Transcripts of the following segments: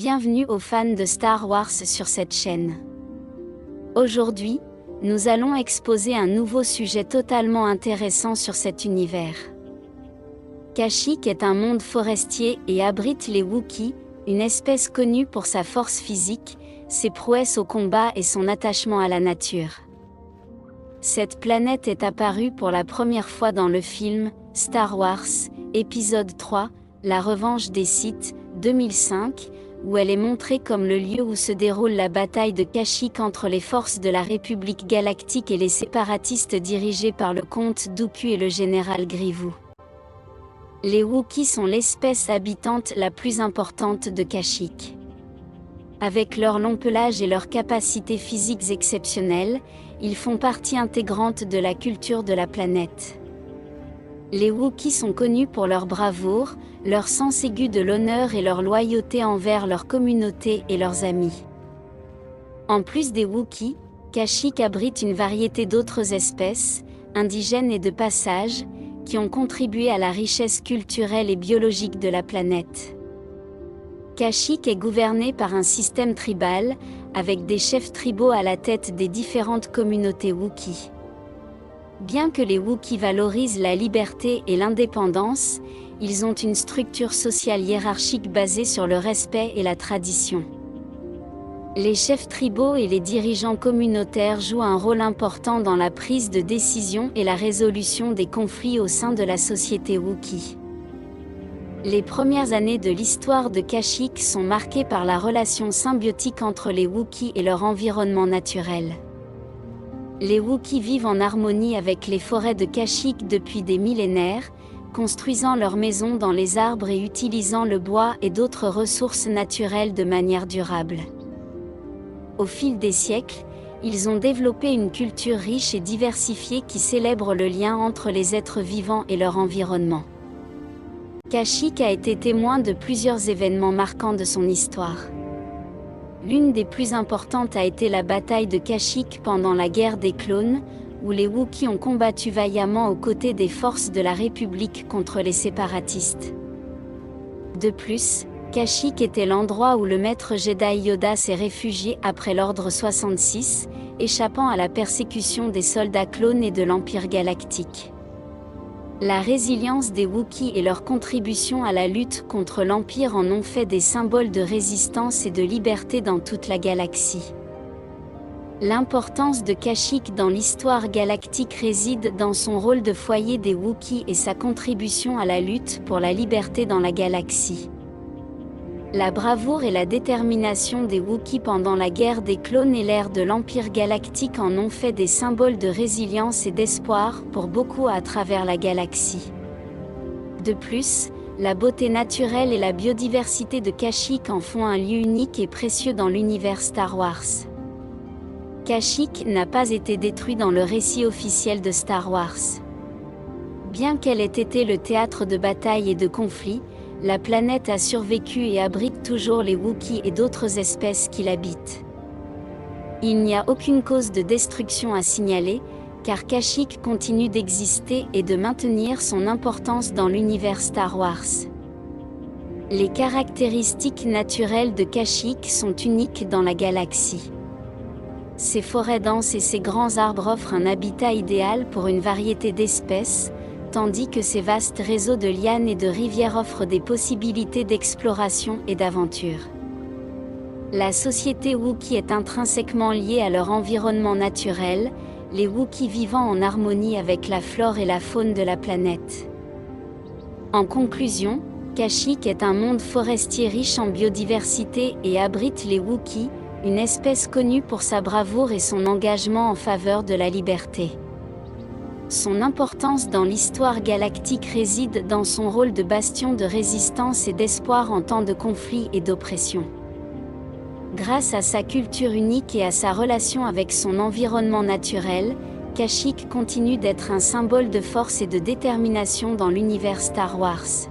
Bienvenue aux fans de Star Wars sur cette chaîne. Aujourd'hui, nous allons exposer un nouveau sujet totalement intéressant sur cet univers. Kashyyyk est un monde forestier et abrite les Wookiees, une espèce connue pour sa force physique, ses prouesses au combat et son attachement à la nature. Cette planète est apparue pour la première fois dans le film Star Wars, épisode 3, La revanche des Sith, 2005, où elle est montrée comme le lieu où se déroule la bataille de Kashyyyk entre les forces de la République galactique et les séparatistes dirigés par le comte Dooku et le général Grievous. Les Wookiees sont l'espèce habitante la plus importante de Kashyyyk. Avec leur long pelage et leurs capacités physiques exceptionnelles, ils font partie intégrante de la culture de la planète. Les Wookiees sont connus pour leur bravoure, leur sens aigu de l'honneur et leur loyauté envers leur communauté et leurs amis. En plus des Wookiees, Kashyyyk abrite une variété d'autres espèces, indigènes et de passage, qui ont contribué à la richesse culturelle et biologique de la planète. Kashyyyk est gouverné par un système tribal, avec des chefs tribaux à la tête des différentes communautés Wookiees. Bien que les Wookiees valorisent la liberté et l'indépendance, ils ont une structure sociale hiérarchique basée sur le respect et la tradition. Les chefs tribaux et les dirigeants communautaires jouent un rôle important dans la prise de décision et la résolution des conflits au sein de la société Wookiee. Les premières années de l'histoire de Kashyyyk sont marquées par la relation symbiotique entre les Wookiees et leur environnement naturel. Les Wookiees vivent en harmonie avec les forêts de Kashyyyk depuis des millénaires, construisant leurs maisons dans les arbres et utilisant le bois et d'autres ressources naturelles de manière durable. Au fil des siècles, ils ont développé une culture riche et diversifiée qui célèbre le lien entre les êtres vivants et leur environnement. Kashyyyk a été témoin de plusieurs événements marquants de son histoire. L'une des plus importantes a été la bataille de Kashyyyk pendant la guerre des clones, où les Wookiees ont combattu vaillamment aux côtés des forces de la République contre les séparatistes. De plus, Kashyyyk était l'endroit où le maître Jedi Yoda s'est réfugié après l'Ordre 66, échappant à la persécution des soldats clones et de l'Empire galactique. La résilience des Wookiees et leur contribution à la lutte contre l'Empire en ont fait des symboles de résistance et de liberté dans toute la galaxie. L'importance de Kashyyyk dans l'histoire galactique réside dans son rôle de foyer des Wookiees et sa contribution à la lutte pour la liberté dans la galaxie. La bravoure et la détermination des Wookiees pendant la guerre des clones et l'ère de l'Empire galactique en ont fait des symboles de résilience et d'espoir pour beaucoup à travers la galaxie. De plus, la beauté naturelle et la biodiversité de Kashyyyk en font un lieu unique et précieux dans l'univers Star Wars. Kashyyyk n'a pas été détruit dans le récit officiel de Star Wars. Bien qu'elle ait été le théâtre de batailles et de conflits, la planète a survécu et abrite toujours les Wookiees et d'autres espèces qui l'habitent. Il n'y a aucune cause de destruction à signaler, car Kashyyyk continue d'exister et de maintenir son importance dans l'univers Star Wars. Les caractéristiques naturelles de Kashyyyk sont uniques dans la galaxie. Ses forêts denses et ses grands arbres offrent un habitat idéal pour une variété d'espèces, tandis que ses vastes réseaux de lianes et de rivières offrent des possibilités d'exploration et d'aventure. La société Wookiee est intrinsèquement liée à leur environnement naturel, les Wookiees vivant en harmonie avec la flore et la faune de la planète. En conclusion, Kashyyyk est un monde forestier riche en biodiversité et abrite les Wookiees, une espèce connue pour sa bravoure et son engagement en faveur de la liberté. Son importance dans l'histoire galactique réside dans son rôle de bastion de résistance et d'espoir en temps de conflit et d'oppression. Grâce à sa culture unique et à sa relation avec son environnement naturel, Kashyyyk continue d'être un symbole de force et de détermination dans l'univers Star Wars.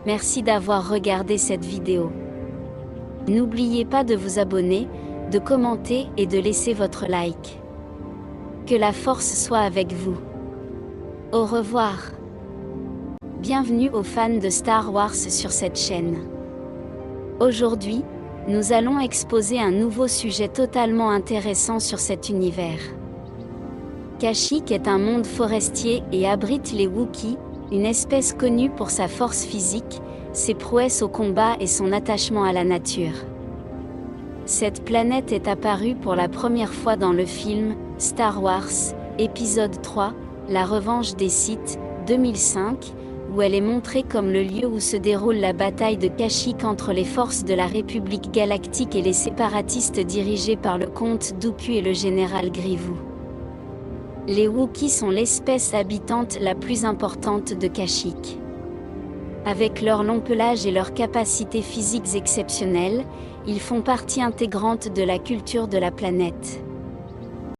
Merci d'avoir regardé cette vidéo. N'oubliez pas de vous abonner, de commenter et de laisser votre like. Que la force soit avec vous. Au revoir. Bienvenue aux fans de Star Wars sur cette chaîne. Aujourd'hui, nous allons exposer un nouveau sujet totalement intéressant sur cet univers. Kashyyyk est un monde forestier et abrite les Wookiees, une espèce connue pour sa force physique, ses prouesses au combat et son attachement à la nature. Cette planète est apparue pour la première fois dans le film Star Wars, épisode 3, La Revanche des Sith, 2005, où elle est montrée comme le lieu où se déroule la bataille de Kashyyyk entre les forces de la République Galactique et les séparatistes dirigés par le comte Dooku et le général Grievous. Les Wookiees sont l'espèce habitante la plus importante de Kashyyyk. Avec leur long pelage et leurs capacités physiques exceptionnelles, ils font partie intégrante de la culture de la planète.